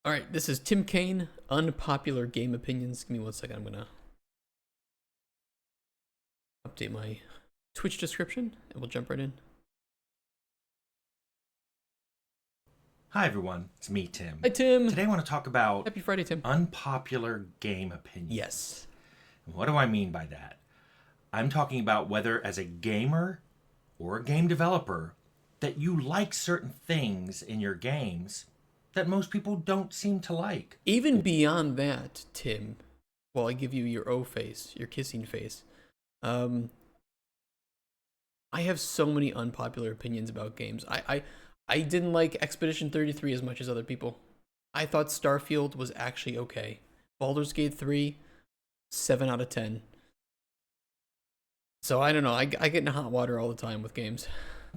All right, this is Tim Cain, Unpopular Game Opinions. Give me 1 second. I'm going to update my Twitch description and we'll jump right in. Hi everyone, it's me, Tim. Hi, Tim. Today I want to talk about Happy Friday, Tim. unpopular game opinions. Yes. And what do I mean by that? I'm talking about whether as a gamer or a game developer that you like certain things in your games that most people don't seem to like. Even beyond that, Tim, while I give you your O face, your kissing face, I have so many unpopular opinions about games. I didn't like Expedition 33 as much as other people. I thought Starfield was actually okay. Baldur's Gate 3, 7 out of 10. So I don't know. I get in hot water all the time with games.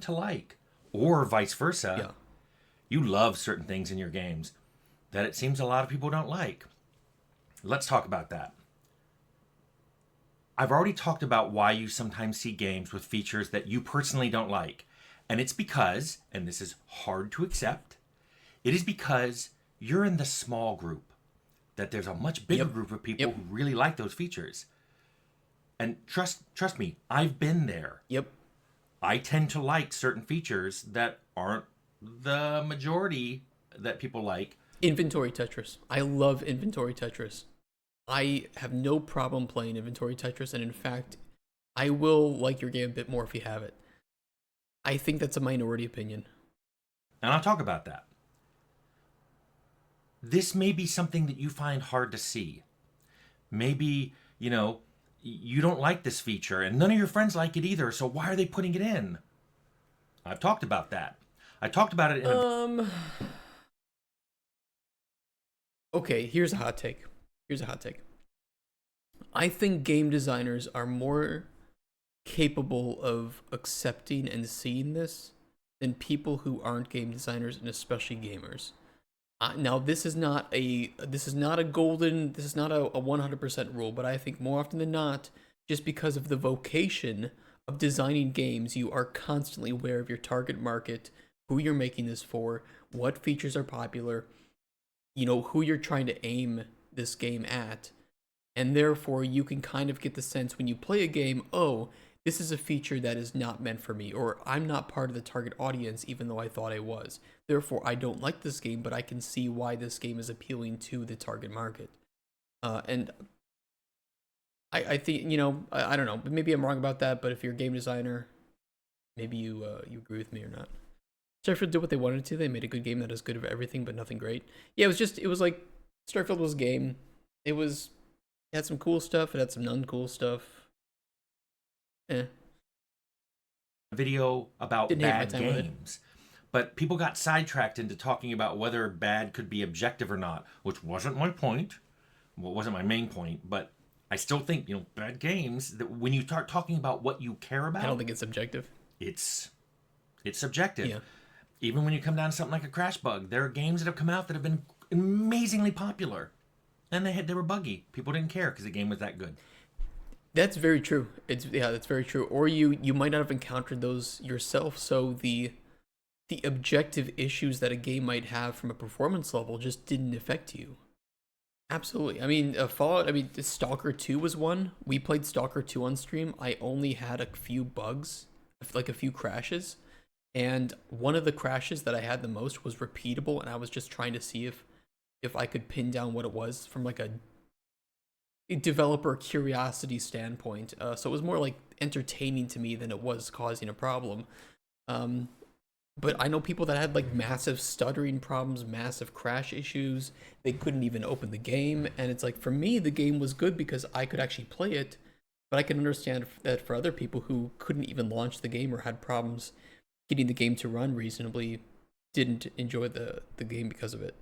To like. Or vice versa. Yeah. You love certain things in your games that it seems a lot of people don't like. Let's talk about that. I've already talked about why you sometimes see games with features that you personally don't like. And it's because, and this is hard to accept, it is because you're in the small group. That there's a much bigger group of people who really like those features. And trust me, I've been there. Yep. I tend to like certain features that aren't the majority that people like. Inventory Tetris. I love Inventory Tetris. I have no problem playing Inventory Tetris, and in fact, I will like your game a bit more if you have it. I think that's a minority opinion. And I'll talk about that. This may be something that you find hard to see. Maybe, you don't like this feature and none of your friends like it either, so why are they putting it in? I've talked about that. I talked about it in Okay, here's a hot take. I think game designers are more capable of accepting and seeing this than people who aren't game designers, and especially gamers. Now, this is not a 100% rule, but I think more often than not, just because of the vocation of designing games, you are constantly aware of your target market, who you're making this for, what features are popular, who you're trying to aim this game at, and therefore you can kind of get the sense when you play a game, oh, this is a feature that is not meant for me, or I'm not part of the target audience even though I thought I was. Therefore, I don't like this game, but I can see why this game is appealing to the target market. And I think, I don't know, maybe I'm wrong about that, but if you're a game designer, maybe you agree with me or not. Starfield did what they wanted to. They made a good game that is good of everything, but nothing great. Yeah, it was like, Starfield was a game. It had some cool stuff, it had some uncool stuff. video about Didn't hate my bad time with it. games. But people got sidetracked into talking about whether bad could be objective or not, which wasn't my point. Well, it wasn't my main point, but I still think, bad games, that when you start talking about what you care about, I don't think it's subjective. it's subjective. Yeah. Even when you come down to something like a Crash Bug, there are games that have come out that have been amazingly popular. And they were buggy. People didn't care because the game was that good. That's very true. That's very true. Or you might not have encountered those yourself, so the objective issues that a game might have from a performance level just didn't affect you. Absolutely. I mean, Fallout. I mean, Stalker 2 was one. We played Stalker 2 on stream. I only had a few bugs, like a few crashes, and one of the crashes that I had the most was repeatable, and I was just trying to see if I could pin down what it was from like a developer curiosity standpoint. So it was more like entertaining to me than it was causing a problem. But I know people that had like massive stuttering problems, massive crash issues. They couldn't even open the game. And it's like, for me, the game was good because I could actually play it. But I can understand that for other people who couldn't even launch the game or had problems getting the game to run reasonably, didn't enjoy the game because of it.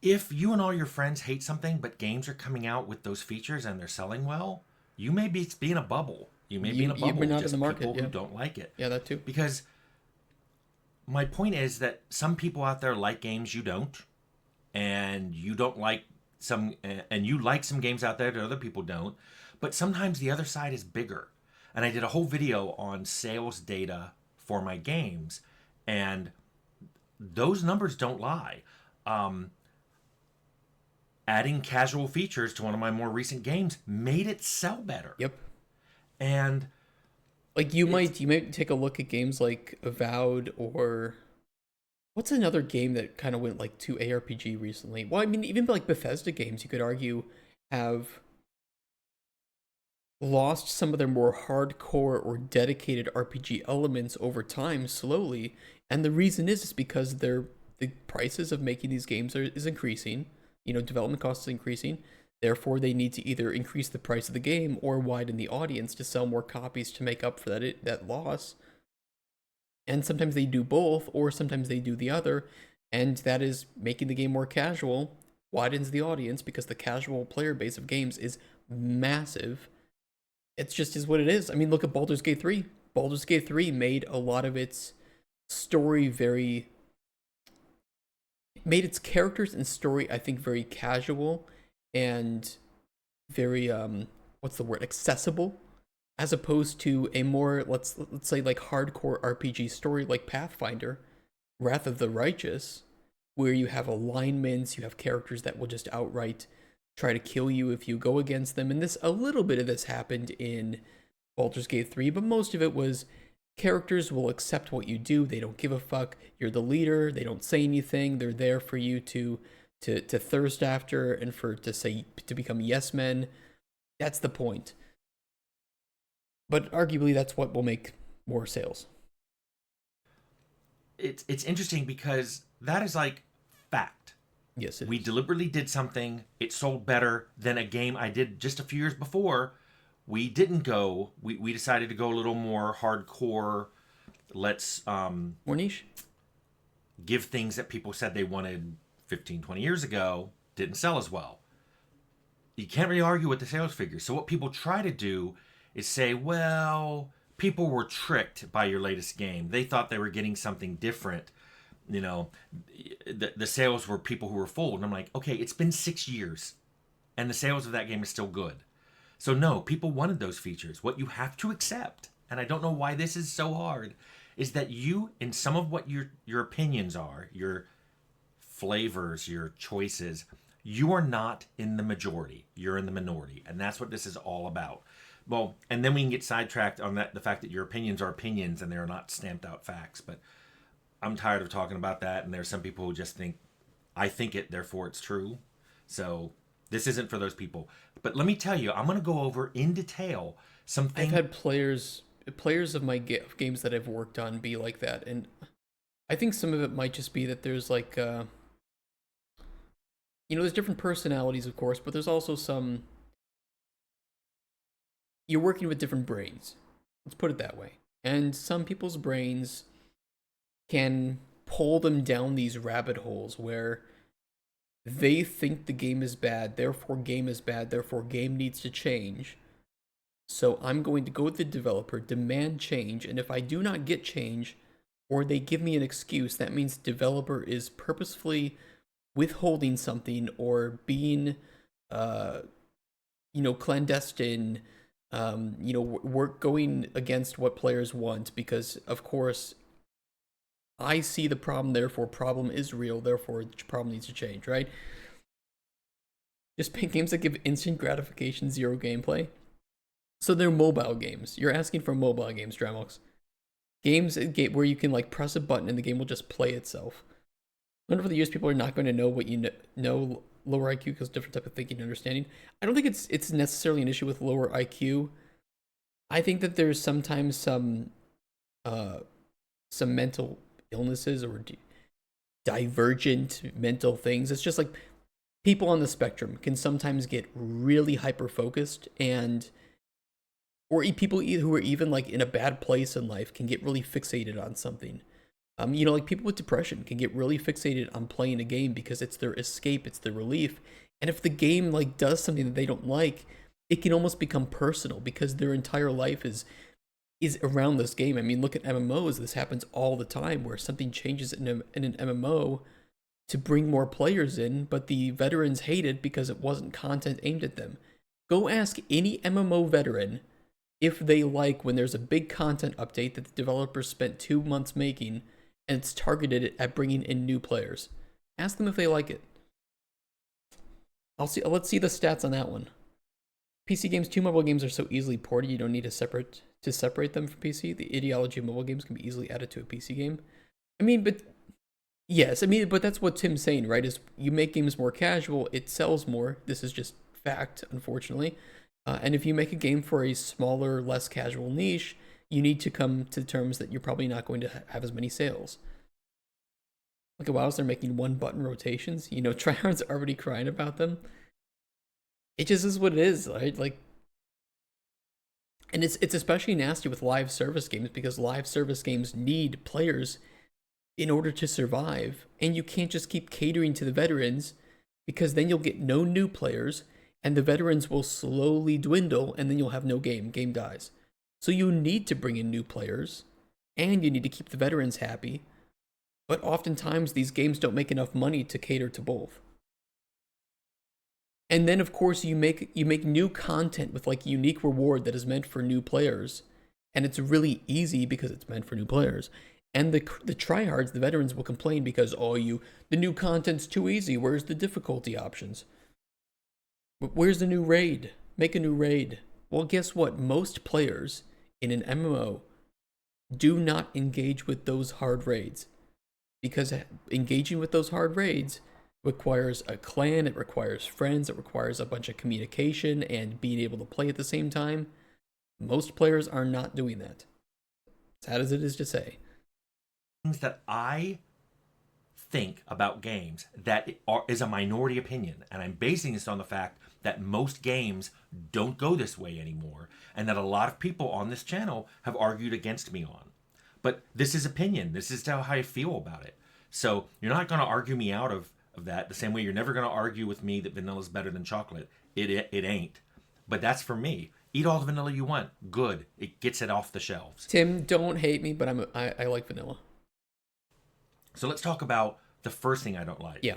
If you and all your friends hate something, but games are coming out with those features and they're selling well, you may be in a bubble. You may be in a bubble You're not just in the market, people yeah. who don't like it. Yeah, that too. Because my point is that some people out there like games you don't, and you don't like some, and you like some games out there that other people don't. But sometimes the other side is bigger. And I did a whole video on sales data for my games, and those numbers don't lie. Um, Adding casual features to one of my more recent games made it sell better. Yep. And Like it's you might take a look at games like Avowed, or what's another game that kind of went like to ARPG recently? Well, I mean, even like Bethesda games, you could argue have lost some of their more hardcore or dedicated RPG elements over time slowly, and the reason is because the prices of making these games is increasing. You know, development costs is increasing. Therefore, they need to either increase the price of the game or widen the audience to sell more copies to make up for that loss. And sometimes they do both, or sometimes they do the other, and that is making the game more casual, widens the audience because the casual player base of games is massive. It's just is what it is. I mean, look at Baldur's Gate 3. Baldur's Gate 3 made a lot of its story very made its characters and story, I think, very casual and very what's the word, accessible, as opposed to a more, let's say, like hardcore RPG story like Pathfinder, Wrath of the Righteous, where you have alignments, you have characters that will just outright try to kill you if you go against them. And this, a little bit of this happened in Baldur's Gate 3, but most of it was characters will accept what you do. They don't give a fuck. You're the leader. They don't say anything. They're there for you to thirst after and for to become yes men. That's the point. But arguably, that's what will make more sales. it's interesting because that is like fact. Yes, it We is. deliberately did something. It sold better than a game I did just a few years before. We didn't go. We decided to go a little more hardcore. Let's More niche. give things that people said they wanted 15, 20 years ago didn't sell as well. You can't really argue with the sales figures. So what people try to do is say, well, people were tricked by your latest game. They thought they were getting something different. You know, the sales were people who were fooled. And I'm like, okay, it's been 6 years and the sales of that game is still good. So no, people wanted those features. What you have to accept, and I don't know why this is so hard, is that you, in some of what your opinions are, your flavors, your choices, you are not in the majority. You're in the minority, and that's what this is all about. Well, and then we can get sidetracked on that, the fact that your opinions are opinions and they're not stamped out facts. But I'm tired of talking about that, and there's some people who just think I think it, therefore it's true. So this isn't for those people. But let me tell you, I'm going to go over in detail I've something. had players of my games that I've worked on be like that, and I think some of it might just be that there's like there's different personalities, of course, but there's also some, you're working with different brains. Let's put it that way. And some people's brains can pull them down these rabbit holes where they think the game is bad, therefore game is bad, therefore game needs to change. So I'm going to go with the developer, demand change, and if I do not get change, or they give me an excuse, that means developer is purposefully withholding something or being, uh, clandestine, work going against what players want because, of course, I see the problem, therefore problem is real, therefore the problem needs to change, right? Just pick games that give instant gratification, zero gameplay. So they're mobile games. You're asking for mobile games, Dramox. Games where you can like press a button and the game will just play itself. I wonder for the years people are not going to know what you know lower IQ because different type of thinking and understanding. I don't think it's necessarily an issue with lower IQ. I think that there's sometimes some mental illnesses or divergent mental things. It's just like people on the spectrum can sometimes get really hyper focused, and or people who are even like in a bad place in life can get really fixated on something. Like people with depression can get really fixated on playing a game because it's their escape, it's their relief. And if the game like does something that they don't like, it can almost become personal because their entire life is around this game. I mean, look at MMOs. This happens all the time where something changes in an MMO to bring more players in, but the veterans hate it because it wasn't content aimed at them. Go ask any MMO veteran if they like when there's a big content update that the developers spent 2 months making, and it's targeted at bringing in new players. Ask them if they like it. Let's see the stats on that one. PC games, 2 mobile games are so easily ported, you don't need to separate them from PC. The ideology of mobile games can be easily added to a PC game. I mean, but yes, I mean, but that's what Tim's saying, right? Is you make games more casual, it sells more. This is just fact, unfortunately. And if you make a game for a smaller, less casual niche, you need to come to terms that you're probably not going to have as many sales. Look at WoWs, they're making 1-button rotations. You know, tryhards are already crying about them. It just is what it is, right? Like, and it's especially nasty with live service games because live service games need players in order to survive, and you can't just keep catering to the veterans because then you'll get no new players and the veterans will slowly dwindle and then you'll have no game. Game dies. So you need to bring in new players and you need to keep the veterans happy. But oftentimes these games don't make enough money to cater to both. And then of course you make new content with like unique reward that is meant for new players. And it's really easy because it's meant for new players. And the tryhards, the veterans will complain because the new content's too easy. Where's the difficulty options? Where's the new raid? Make a new raid. Well, guess what? Most players in an MMO do not engage with those hard raids. Because engaging with those hard raids requires a clan, it requires friends, it requires a bunch of communication and being able to play at the same time. Most players are not doing that. Sad as it is to say. Things that I think about games that is a minority opinion, and I'm basing this on the fact that most games don't go this way anymore, and that a lot of people on this channel have argued against me on. But this is opinion. This is how I feel about it. So you're not going to argue me out of that the same way you're never going to argue with me that vanilla is better than chocolate. It ain't. But that's for me. Eat all the vanilla you want. Good. It gets it off the shelves. Tim, don't hate me, but I like vanilla. So let's talk about the first thing I don't like. Yeah.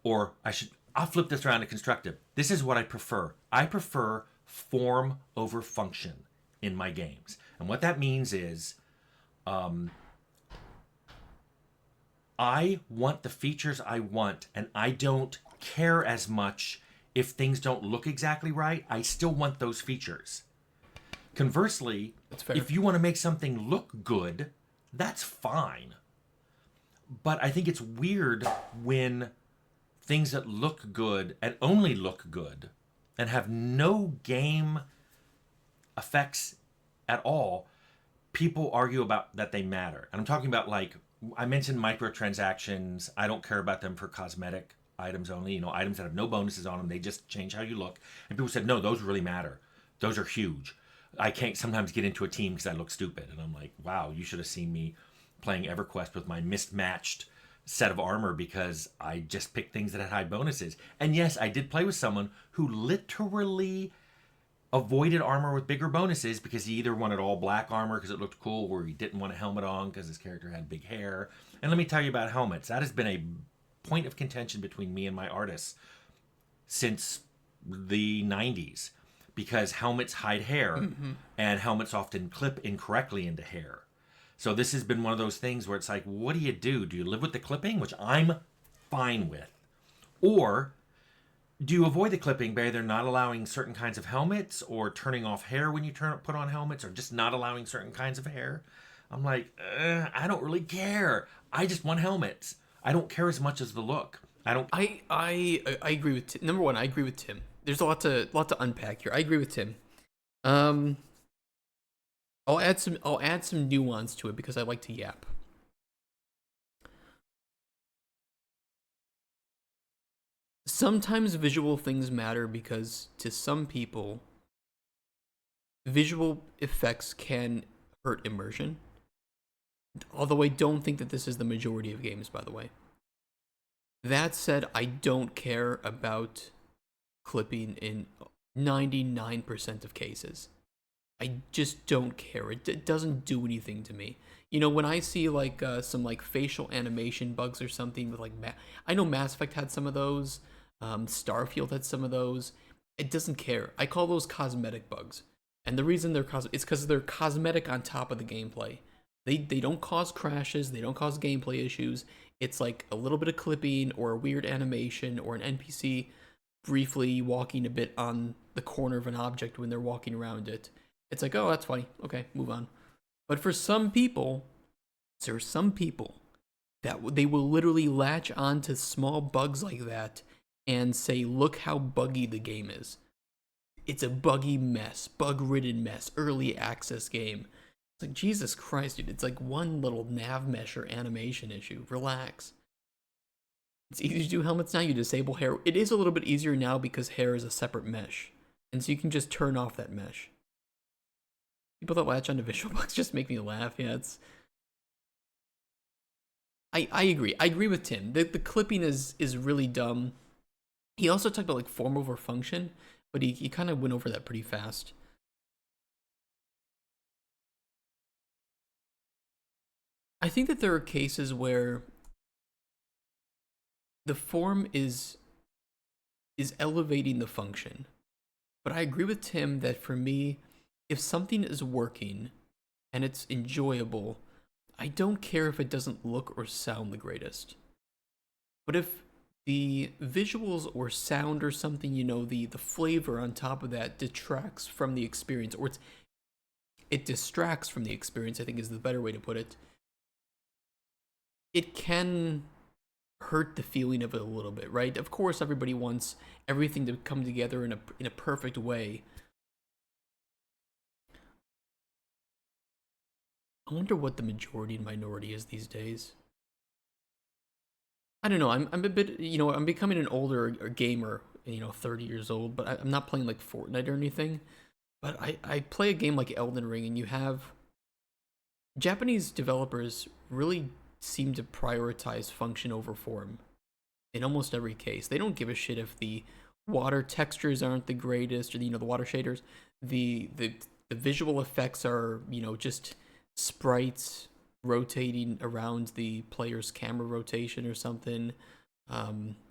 Or I'll flip this around to constructive. This is what I prefer. I prefer form over function in my games. And what that means is I want the features I want, and I don't care as much if things don't look exactly right. I still want those features. Conversely, if you want to make something look good, that's fine. But I think it's weird when things that look good and only look good and have no game effects at all, people argue about that they matter. And I'm talking about, like, I mentioned microtransactions. I don't care about them for cosmetic items only. You know, items that have no bonuses on them. They just change how you look. And people said, no, those really matter. Those are huge. I can't sometimes get into a team because I look stupid. And I'm like, wow, you should have seen me playing EverQuest with my mismatched set of armor because I just picked things that had high bonuses. And yes, I did play with someone who literally avoided armor with bigger bonuses because he either wanted all black armor because it looked cool, or he didn't want a helmet on because his character had big hair. And let me tell you about helmets. That has been a point of contention between me and my artists since the 90s because helmets hide hair, and helmets often clip incorrectly into hair. So this has been one of those things where it's like, what do? Do you live with the clipping, which I'm fine with? Or do you avoid the clipping by either not allowing certain kinds of helmets or turning off hair when you put on helmets, or just not allowing certain kinds of hair? I'm like, I don't really care. I just want helmets. I don't care as much as the look. I agree with number one. I agree with Tim. There's a lot to unpack here. I agree with Tim. I'll add some nuance to it because I like to yap. Sometimes visual things matter because to some people, visual effects can hurt immersion. Although I don't think that this is the majority of games, by the way. That said, I don't care about clipping in 99% of cases. I just don't care. It doesn't do anything to me. You know, when I see like some like facial animation bugs or something with like, I know Mass Effect had some of those. Starfield had some of those. It doesn't care. I call those cosmetic bugs, and the reason they're it's because they're cosmetic on top of the gameplay. They don't cause crashes, they don't cause gameplay issues. It's like a little bit of clipping or a weird animation or an NPC briefly walking a bit on the corner of an object when they're walking around it. It's like, oh, that's funny. Okay, move on. But for some people, there are some people that they will literally latch onto small bugs like that and say, look how buggy the game is. It's a buggy mess, bug-ridden mess, early access game. It's like, Jesus Christ, dude, it's like one little nav mesh or animation issue. Relax. It's easy to do helmets now. You disable hair. It is a little bit easier now because hair is a separate mesh. And so you can just turn off that mesh. People that latch onto visual bugs just make me laugh. Yeah, it's... I agree. I agree with Tim. The clipping is really dumb. He also talked about like form over function, but he kind of went over that pretty fast. I think that there are cases where the form is elevating the function. But I agree with Tim that for me, if something is working and it's enjoyable, I don't care if it doesn't look or sound the greatest. But if the visuals or sound or something, you know, the flavor on top of that detracts from the experience, or it distracts from the experience, I think is the better way to put it. It can hurt the feeling of it a little bit, right? Of course, everybody wants everything to come together in a perfect way. I wonder what the majority and minority is these days. I don't know. I'm a bit, you know, I'm becoming an older gamer, you know, 30 years old, but I'm not playing like Fortnite or anything. But I play a game like Elden Ring, and you have Japanese developers really seem to prioritize function over form in almost every case. They don't give a shit if the water textures aren't the greatest, or you know, the water shaders. The visual effects are, you know, just sprites rotating around the player's camera rotation or something.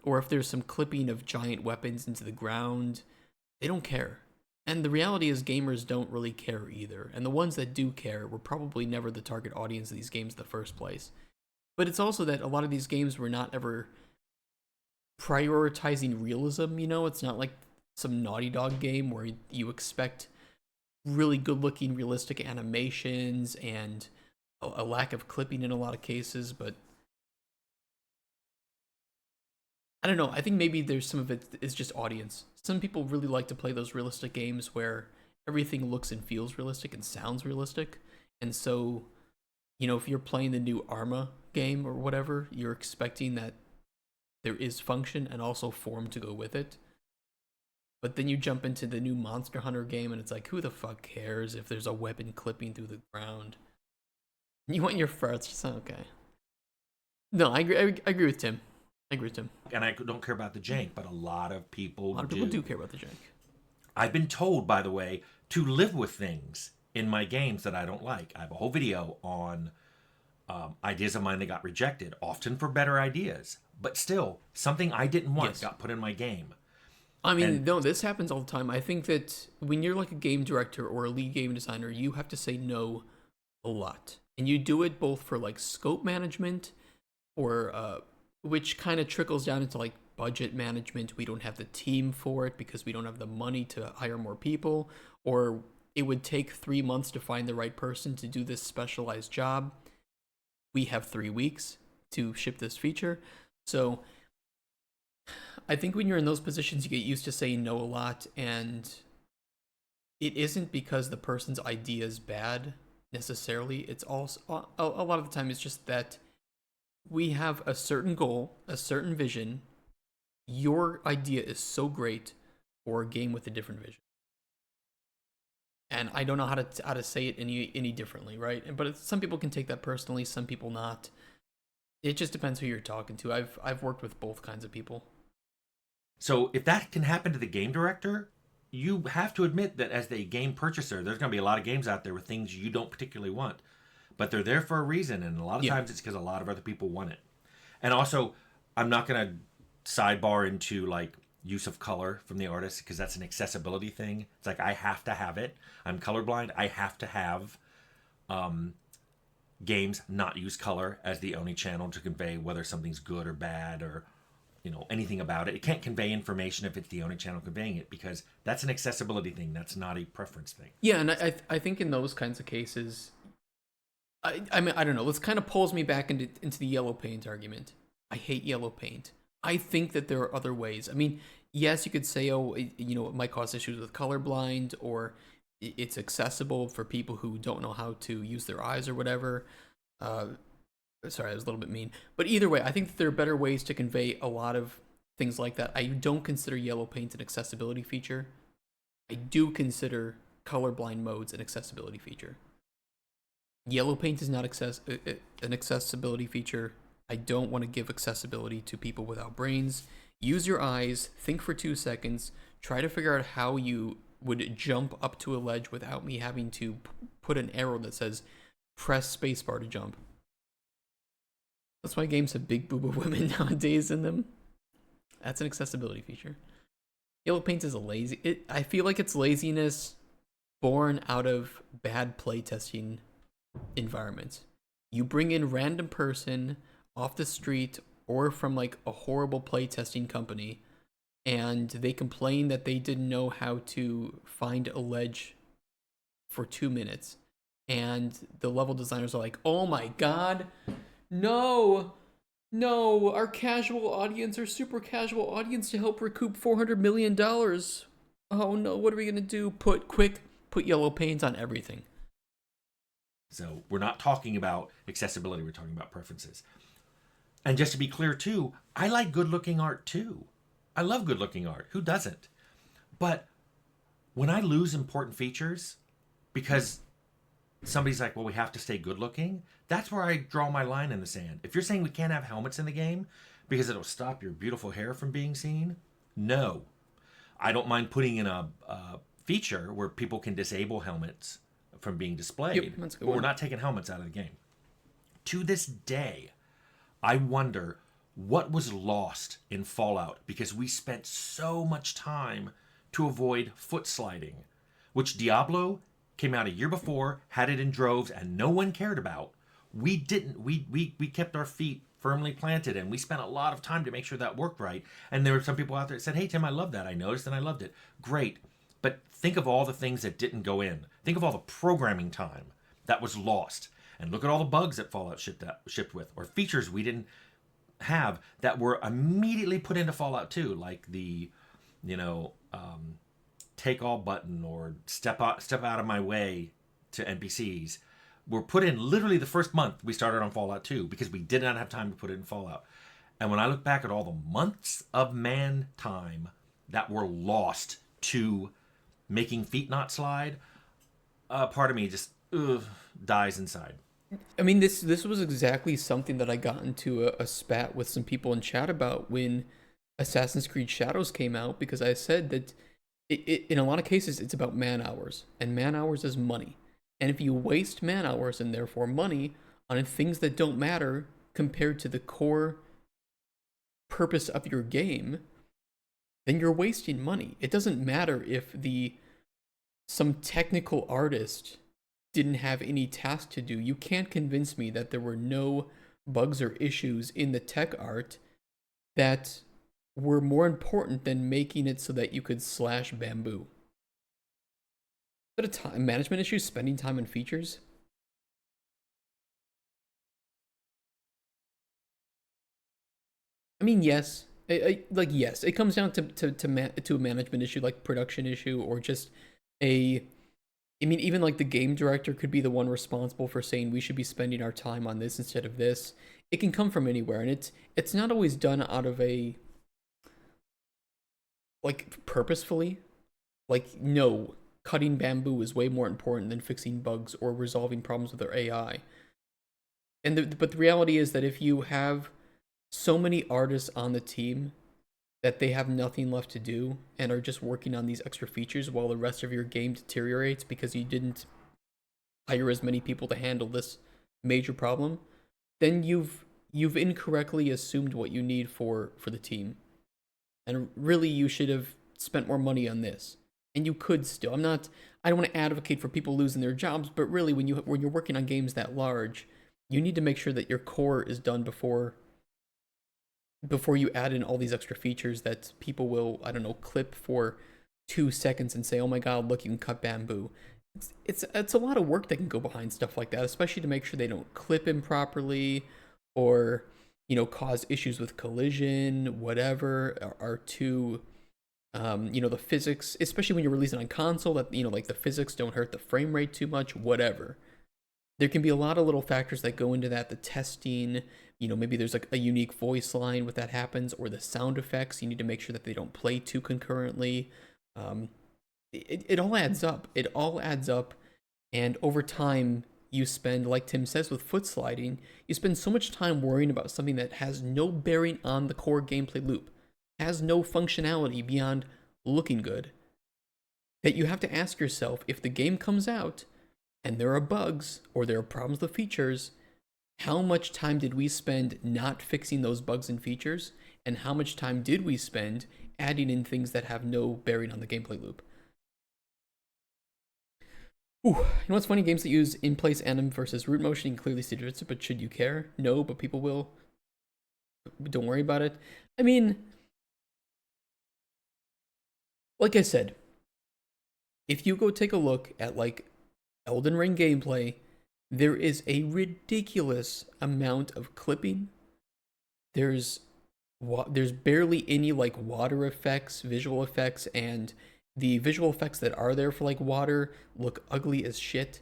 Or if there's some clipping of giant weapons into the ground, they don't care. And the reality is gamers don't really care either. And the ones that do care were probably never the target audience of these games in the first place. But it's also that a lot of these games were not ever prioritizing realism, you know? It's not like some Naughty Dog game where you expect really good looking realistic animations and a lack of clipping in a lot of cases, but I don't know. I think maybe there's some of it is just audience. Some people really like to play those realistic games where everything looks and feels realistic and sounds realistic. And so, you know, if you're playing the new Arma game or whatever, you're expecting that there is function and also form to go with it. But then you jump into the new Monster Hunter game and it's like, who the fuck cares if there's a weapon clipping through the ground? You want your farts to sound okay. No, I agree with Tim. I agree with Tim. And I don't care about the jank, but a lot of people A lot of people do care about the jank. I've been told, by the way, to live with things in my games that I don't like. I have a whole video on ideas of mine that got rejected, often for better ideas. But still, something I didn't want got put in my game. I mean, no, this happens all the time. I think that when you're like a game director or a lead game designer, you have to say no a lot. And you do it both for like scope management or which kind of trickles down into like budget management. We don't have the team for it because we don't have the money to hire more people, or it would take 3 months to find the right person to do this specialized job. We have 3 weeks to ship this feature. So I think when you're in those positions, you get used to saying no a lot, and it isn't because the person's idea is bad necessarily. It's also a lot of the time it's just that we have a certain goal, a certain vision. Your idea is so great for a game with a different vision, and I don't know how to say it any differently, right? But some people can take that personally, some people not. It just depends who you're talking to. I've worked with both kinds of people. So if that can happen to the game director, you have to admit that as the game purchaser, there's going to be a lot of games out there with things you don't particularly want. But they're there for a reason, and a lot of times it's because a lot of other people want it. And also, I'm not going to sidebar into like use of color from the artist because that's an accessibility thing. It's like I have to have it. I'm colorblind. I have to have games not use color as the only channel to convey whether something's good or bad or anything about it. It can't convey information if it's the only channel conveying it, because that's an accessibility thing. That's not a preference thing. Yeah, and I think in those kinds of cases, I mean, I don't know. This kind of pulls me back into the yellow paint argument. I hate yellow paint. I think that there are other ways. I mean, yes, you could say, oh, it might cause issues with colorblind, or it's accessible for people who don't know how to use their eyes or whatever. Sorry, I was a little bit mean. But either way, I think that there are better ways to convey a lot of things like that. I don't consider yellow paint an accessibility feature. I do consider colorblind modes an accessibility feature. Yellow paint is not an accessibility feature. I don't want to give accessibility to people without brains. Use your eyes, think for 2 seconds, try to figure out how you would jump up to a ledge without me having to put an arrow that says press spacebar to jump. That's why games have big booba women nowadays in them. That's an accessibility feature. Yellow paint is I feel like it's laziness born out of bad playtesting environments. You bring in random person off the street or from like a horrible playtesting company, and they complain that they didn't know how to find a ledge for 2 minutes, and the level designers are like, oh my god, no, our casual audience, our super casual audience, to help recoup $400 million. Oh no, what are we gonna do? Put yellow paint on everything. So we're not talking about accessibility, we're talking about preferences. And just to be clear too, I like good looking art too. I love good looking art. Who doesn't? But when I lose important features because somebody's like, well, we have to stay good looking, that's where I draw my line in the sand. If you're saying we can't have helmets in the game because it'll stop your beautiful hair from being seen, no. I don't mind putting in a feature where people can disable helmets from being displayed. Yep, that's a good but one. we're not taking helmets out of the game. To this day, I wonder what was lost in Fallout because we spent so much time to avoid foot sliding, which Diablo came out a year before, had it in droves, and no one cared about. We didn't. We kept our feet firmly planted, and we spent a lot of time to make sure that worked right. And there were some people out there that said, hey, Tim, I love that. I noticed and I loved it. Great. But think of all the things that didn't go in. Think of all the programming time that was lost. And look at all the bugs that Fallout shipped with, or features we didn't have that were immediately put into Fallout 2, like the, take all button or step out of my way to NPCs, were put in literally the first month we started on Fallout 2 because we did not have time to put it in Fallout. And when I look back at all the months of man time that were lost to making feet not slide, part of me just dies inside. I mean, this was exactly something that I got into a spat with some people in chat about when Assassin's Creed Shadows came out, because I said that in a lot of cases it's about man hours, and man hours is money. And if you waste man hours and therefore money on things that don't matter compared to the core purpose of your game, then you're wasting money. It doesn't matter if some technical artist didn't have any task to do. You can't convince me that there were no bugs or issues in the tech art that were more important than making it so that you could slash bamboo. Is that a time management issue, spending time on features? I mean, yes. Yes, it comes down to a management issue, like production issue, or just I mean, even like the game director could be the one responsible for saying we should be spending our time on this instead of this. It can come from anywhere, and it's not always done out of a purposefully. Like, no, cutting bamboo is way more important than fixing bugs or resolving problems with their AI. But the reality is that if you have so many artists on the team that they have nothing left to do and are just working on these extra features while the rest of your game deteriorates because you didn't hire as many people to handle this major problem, then you've incorrectly assumed what you need for the team. And really, you should have spent more money on this. And you could still. I don't want to advocate for people losing their jobs, but really, when you're working on games that large, you need to make sure that your core is done before you add in all these extra features that people will, I don't know, clip for 2 seconds and say, "Oh my God, look, you can cut bamboo." It's a lot of work that can go behind stuff like that, especially to make sure they don't clip improperly, or cause issues with collision, whatever, are too the physics, especially when you're releasing on console, that like the physics don't hurt the frame rate too much, whatever. There can be a lot of little factors that go into that. The testing, maybe there's like a unique voice line when that happens, or the sound effects. You need to make sure that they don't play too concurrently. Um, it all adds up. It all adds up. And over time, you spend, like Tim says with foot sliding, you spend so much time worrying about something that has no bearing on the core gameplay loop, has no functionality beyond looking good, that you have to ask yourself, if the game comes out and there are bugs or there are problems with features, how much time did we spend not fixing those bugs and features? And how much time did we spend adding in things that have no bearing on the gameplay loop? Ooh, what's funny? Games that use in-place anim versus root motion, you can clearly see the difference, but should you care? No, but people will. Don't worry about it. I mean, like I said, if you go take a look at like Elden Ring gameplay, there is a ridiculous amount of clipping. There's barely any like water effects, visual effects, and the visual effects that are there for like water look ugly as shit.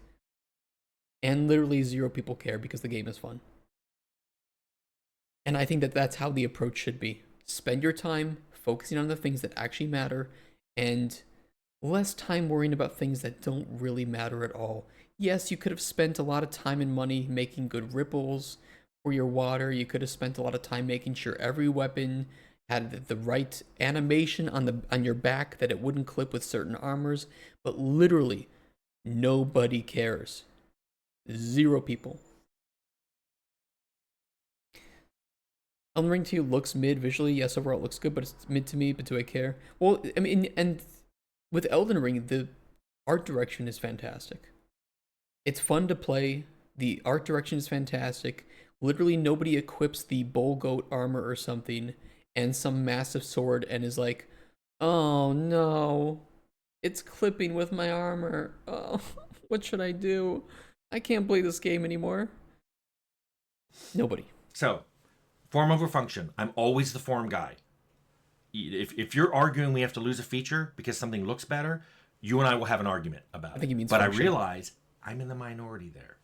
And literally zero people care because the game is fun. And I think that that's how the approach should be. Spend your time focusing on the things that actually matter, and less time worrying about things that don't really matter at all. Yes, you could have spent a lot of time and money making good ripples for your water. You could have spent a lot of time making sure every weapon had the right animation on your back, that it wouldn't clip with certain armors. But literally, nobody cares. Zero people. Elden Ring 2 looks mid visually. Yes, overall it looks good, but it's mid to me. But do I care? Well, I mean, and with Elden Ring, the art direction is fantastic. It's fun to play. The art direction is fantastic. Literally nobody equips the bull goat armor or something and some massive sword and is like, "Oh no, it's clipping with my armor. Oh, what should I do? I can't play this game anymore." Nobody. So, form over function. I'm always the form guy. If you're arguing we have to lose a feature because something looks better, you and I will have an argument about it. I think he means but function. I realize I'm in the minority there.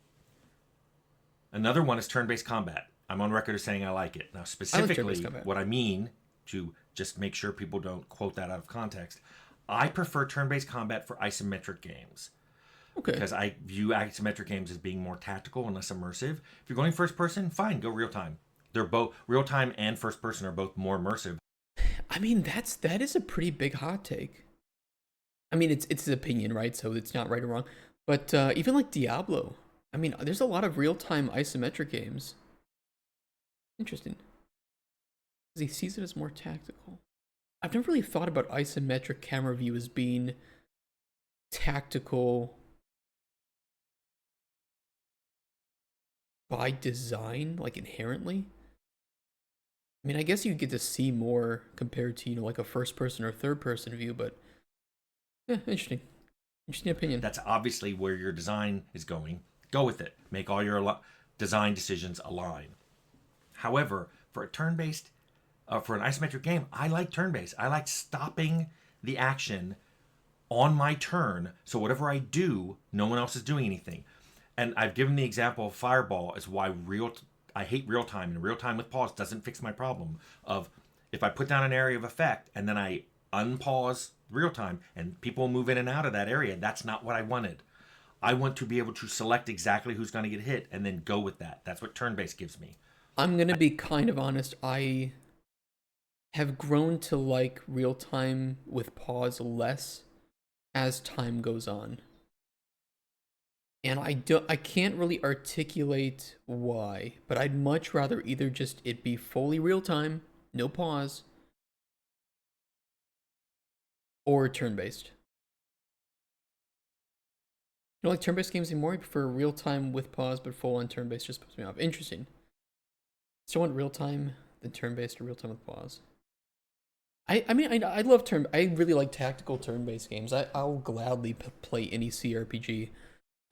Another one is turn-based combat. I'm on record as saying I like it. Now, specifically, what I mean, to just make sure people don't quote that out of context, I prefer turn-based combat for isometric games. Okay. Because I view isometric games as being more tactical and less immersive. If you're going first person, fine, go real time. They're both real time and first person are both more immersive. I mean, that is a pretty big hot take. I mean, it's his opinion, right? So it's not right or wrong. But even like Diablo, I mean, there's a lot of real-time isometric games. Interesting. Because he sees it as more tactical. I've never really thought about isometric camera view as being tactical by design, like inherently. I mean, I guess you get to see more compared to, like a first-person or third-person view, but yeah, interesting. Interesting opinion. That's obviously where your design is going. Go with it. Make all your design decisions align. However, for a turn-based, for an isometric game, I like turn-based. I like stopping the action on my turn, so whatever I do, no one else is doing anything. And I've given the example of Fireball as why I hate real time, and real time with pause doesn't fix my problem of if I put down an area of effect and then I unpause real time and people move in and out of that area, that's not what I wanted. I want to be able to select exactly who's going to get hit and then go with that. That's what turn-based gives me. I'm going to be kind of honest. I have grown to like real time with pause less as time goes on. And I can't really articulate why, but I'd much rather either just it be fully real time, no pause, or turn-based. You don't like turn-based games anymore? You prefer real-time with pause, but full-on turn-based just puts me off. Interesting. So I want real-time, then turn-based, or real-time with pause. I mean, I love turn. I really like tactical turn-based games. I'll gladly play any CRPG.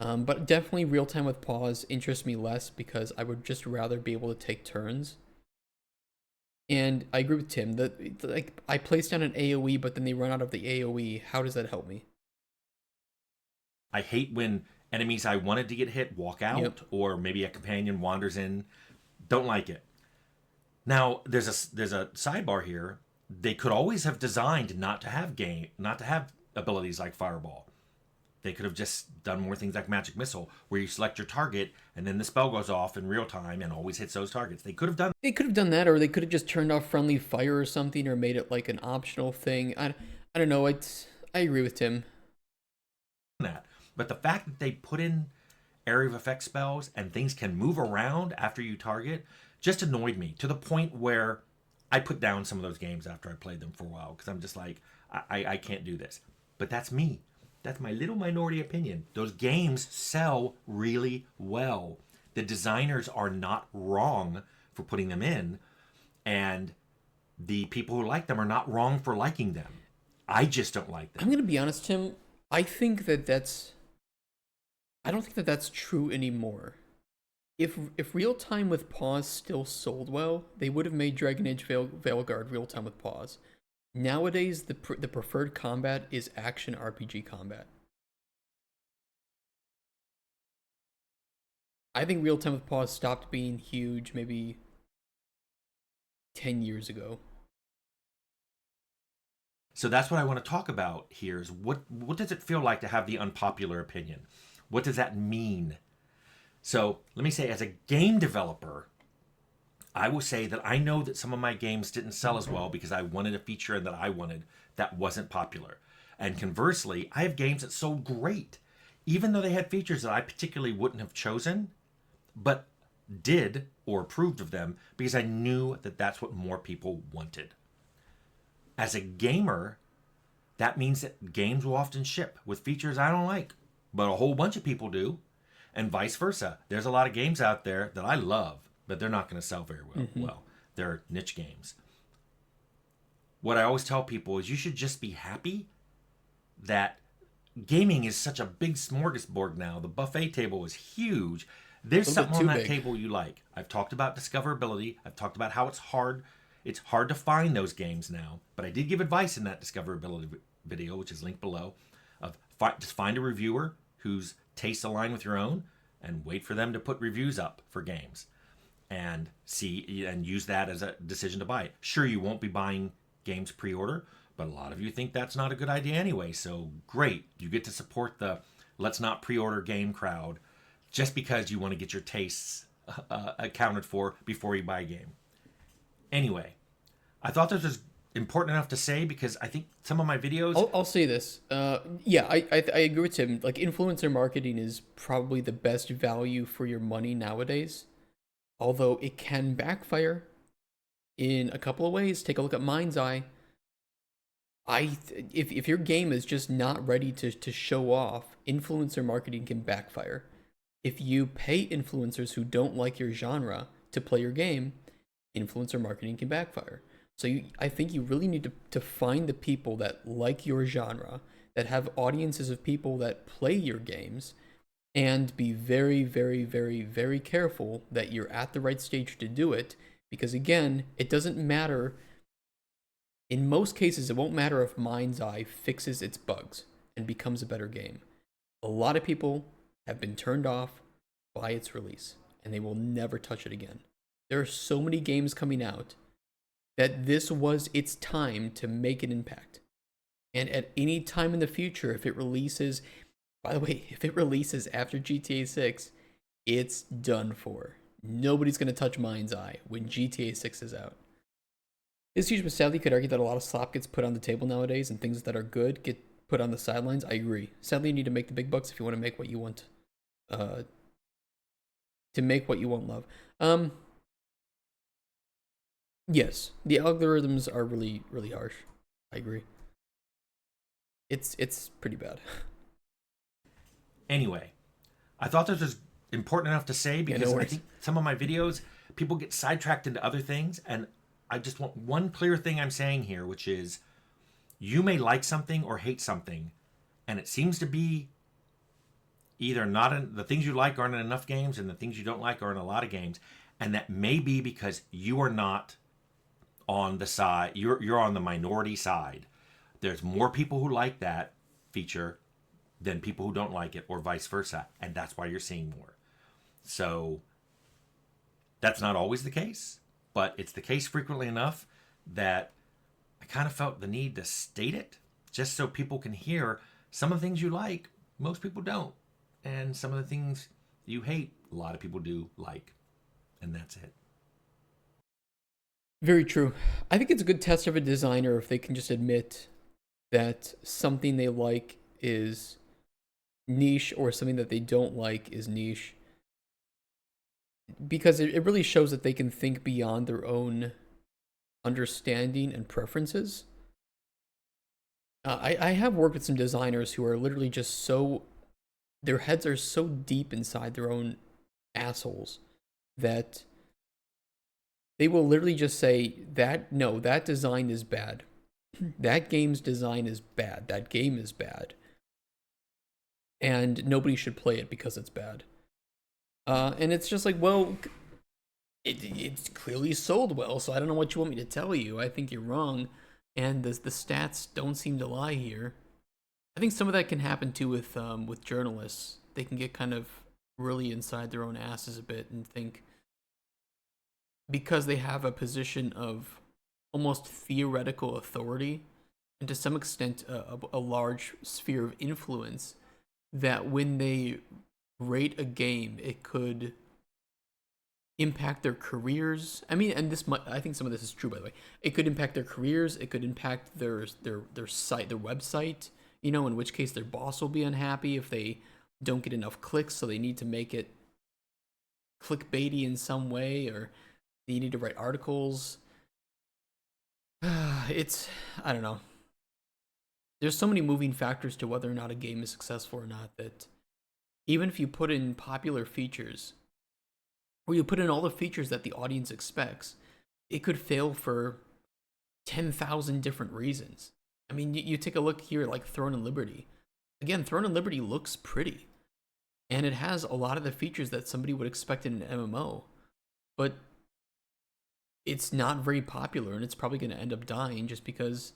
But definitely real-time with pause interests me less because I would just rather be able to take turns. And I agree with Tim that like I place down an AOE, but then they run out of the AOE. How does that help me? I hate when enemies I wanted to get hit walk Yep. out, or maybe a companion wanders in. Don't like it. Now there's a sidebar here. They could always have designed not to have abilities like Fireball. They could have just done more things like Magic Missile, where you select your target and then the spell goes off in real time and always hits those targets. They could have done They could have done that, or they could have just turned off friendly fire or something, or made it like an optional thing. I don't know. I agree with Tim. that. But the fact that they put in area of effect spells and things can move around after you target just annoyed me to the point where I put down some of those games after I played them for a while because I'm just like, I can't do this. But that's me. That's my little minority opinion. Those games sell really well. The designers are not wrong for putting them in, and the people who like them are not wrong for liking them. I just don't like I'm them. gonna be honest, Tim. I think that that's. I don't think that that's true anymore. If real time with pause still sold well, they would have made Dragon Age Veilguard real time with pause. Nowadays, the preferred combat is action RPG combat. I think real time with pause stopped being huge maybe 10 years ago. So that's what I want to talk about here is what does it feel like to have the unpopular opinion? What does that mean? So let me say, as a game developer, I will say that I know that some of my games didn't sell as well because I wanted a feature that I wanted that wasn't popular. And conversely, I have games that sold great, even though they had features that I particularly wouldn't have chosen, but did or approved of them because I knew that that's what more people wanted. As a gamer, that means that games will often ship with features I don't like, but a whole bunch of people do, and vice versa. There's a lot of games out there that I love, but they're not going to sell very well. Mm-hmm. Well, they're niche games. What I always tell people is you should just be happy that gaming is such a big smorgasbord now. The buffet table is huge. There's A little bit something on too that big. table you like. I've talked about discoverability. I've talked about how it's hard. It's hard to find those games now. But I did give advice in that discoverability video, which is linked below, of just find a reviewer whose tastes align with your own and wait for them to put reviews up for games and see and use that as a decision to buy it. Sure, you won't be buying games pre-order, but a lot of you think that's not a good idea anyway. So great, you get to support the let's not pre-order game crowd just because you want to get your tastes accounted for before you buy a game. Anyway, I thought this was important enough to say because I think some of my videos. I'll say this. Yeah, I agree with Tim. Like influencer marketing is probably the best value for your money nowadays. Although it can backfire in a couple of ways. Take a look at Mind's Eye. If your game is just not ready to show off, influencer marketing can backfire. If you pay influencers who don't like your genre to play your game, influencer marketing can backfire. So I think you really need to find the people that like your genre, that have audiences of people that play your games, and be very, very, very, very careful that you're at the right stage to do it. Because again, it doesn't matter. In most cases, it won't matter if Mind's Eye fixes its bugs and becomes a better game. A lot of people have been turned off by its release, and they will never touch it again. There are so many games coming out that this was its time to make an impact. And at any time in the future, if it releases, by the way, if it releases after GTA 6, it's done for. Nobody's going to touch Mind's Eye when GTA 6 is out. It's huge, but sadly, you could argue that a lot of slop gets put on the table nowadays, and things that are good get put on the sidelines. I agree. Sadly, you need to make the big bucks if you want to make what you want. To make what you want, love. Yes, the algorithms are really, really harsh. I agree. It's pretty bad. Anyway, I thought this was important enough to say Yeah, because no I worries. think some of my videos, people get sidetracked into other things. And I just want one clear thing I'm saying here, which is you may like something or hate something. And it seems to be either not in, the things you like aren't in enough games and the things you don't like are in a lot of games. And that may be because you are not on the side, you're on the minority side. There's more people who like that feature than people who don't like it, or vice versa. And that's why you're seeing more. So that's not always the case, but it's the case frequently enough that I kind of felt the need to state it just so people can hear some of the things you like, most people don't. And some of the things you hate, a lot of people do like. And that's it. Very true. I think it's a good test of a designer if they can just admit that something they like is niche or something that they don't like is niche. Because it really shows that they can think beyond their own understanding and preferences. I have worked with some designers who are literally just so, their heads are so deep inside their own assholes that they will literally just say that no, that design is bad. That game's design is bad. That game is bad. And nobody should play it because it's bad. And it's just like, well, it's clearly sold well, so I don't know what you want me to tell you. I think you're wrong, and the stats don't seem to lie here. I think some of that can happen too with journalists. They can get kind of really inside their own asses a bit and think because they have a position of almost theoretical authority and to some extent a large sphere of influence that when they rate a game, it could impact their careers. I mean, and I think some of this is true, by the way. It could impact their careers. It could impact their site, their website. You know, in which case their boss will be unhappy if they don't get enough clicks, so they need to make it clickbaity in some way, or they need to write articles. It's, I don't know. There's so many moving factors to whether or not a game is successful or not that even if you put in popular features, or you put in all the features that the audience expects, it could fail for 10,000 different reasons. I mean, you take a look here at like Throne and Liberty. Again, Throne and Liberty looks pretty, and it has a lot of the features that somebody would expect in an MMO, but it's not very popular, and it's probably going to end up dying just because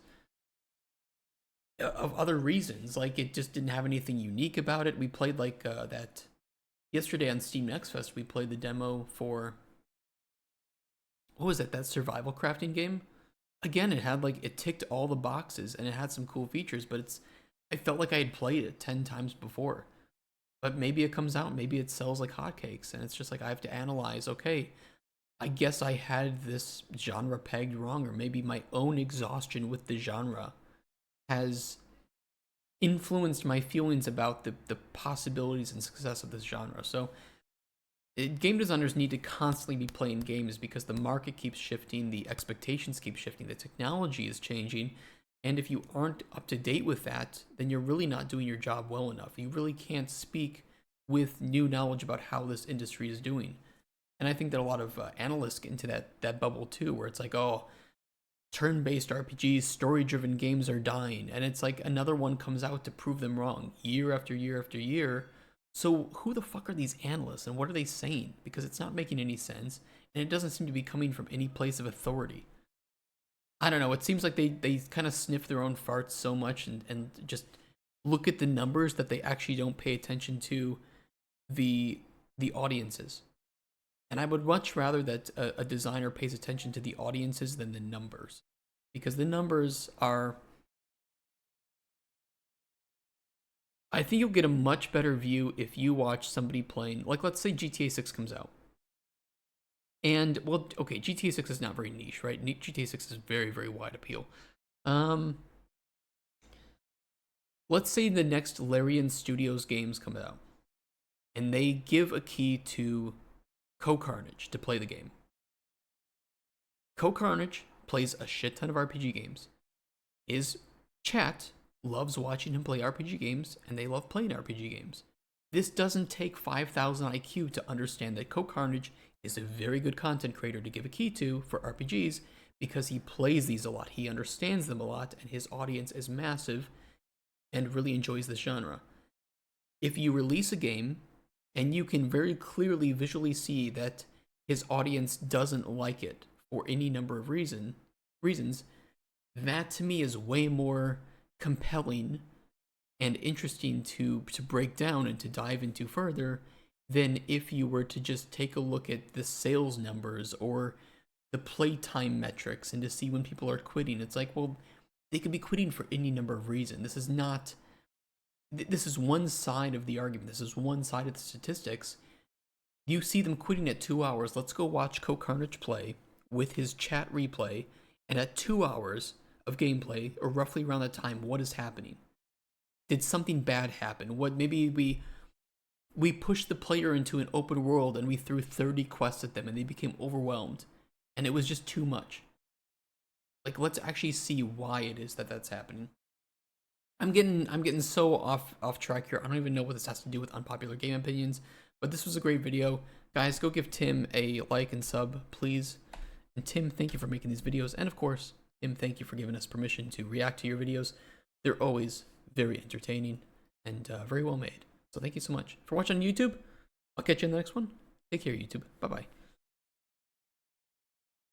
of other reasons. Like, it just didn't have anything unique about it. We played like that yesterday on Steam Next Fest. We played the demo for, what was it, that survival crafting game. Again, it had like, it ticked all the boxes and it had some cool features, but I felt like I had played it 10 times before. But maybe it comes out, maybe it sells like hotcakes, and it's just like I have to analyze, okay, I guess I had this genre pegged wrong, or maybe my own exhaustion with the genre has influenced my feelings about the possibilities and success of this genre. So game designers need to constantly be playing games because the market keeps shifting, the expectations keep shifting, the technology is changing, and if you aren't up to date with that, then you're really not doing your job well enough. You really can't speak with new knowledge about how this industry is doing. And I think that a lot of analysts get into that bubble too, where it's like, oh, turn-based RPGs, story-driven games are dying, and it's like another one comes out to prove them wrong year after year after year. So who the fuck are these analysts, and what are they saying? Because it's not making any sense, and it doesn't seem to be coming from any place of authority. I don't know, it seems like they kind of sniff their own farts so much and just look at the numbers that they actually don't pay attention to the audiences. And I would much rather that a designer pays attention to the audiences than the numbers. Because the numbers are... I think you'll get a much better view if you watch somebody playing... Like, let's say GTA 6 comes out. And, well, okay, GTA 6 is not very niche, right? GTA 6 is very, very wide appeal. Let's say the next Larian Studios games come out. And they give a key to Co-Carnage to play the game. Co-Carnage plays a shit ton of RPG games. His chat loves watching him play RPG games, and they love playing RPG games. This doesn't take 5,000 IQ to understand that Coke Carnage is a very good content creator to give a key to for RPGs because he plays these a lot, he understands them a lot, and his audience is massive and really enjoys this genre. If you release a game and you can very clearly visually see that his audience doesn't like it for any number of reasons, that to me is way more compelling and interesting to break down and to dive into further than if you were to just take a look at the sales numbers or the playtime metrics and to see when people are quitting. It's like, well, they could be quitting for any number of reasons. This is one side of the argument. This is one side of the statistics. You see them quitting at 2 hours. Let's go watch Coke Carnage play with his chat replay, and at 2 hours of gameplay, or roughly around that time, what is happening? Did something bad happen? What, maybe we pushed the player into an open world and we threw 30 quests at them and they became overwhelmed, and it was just too much. Like, let's actually see why it is that that's happening. I'm getting so off track here. I don't even know what this has to do with unpopular game opinions, but this was a great video. Guys, go give Tim a like and sub, please. And Tim, thank you for making these videos. And of course, Tim, thank you for giving us permission to react to your videos. They're always very entertaining and very well made. So thank you so much for watching on YouTube. I'll catch you in the next one. Take care, YouTube. Bye-bye.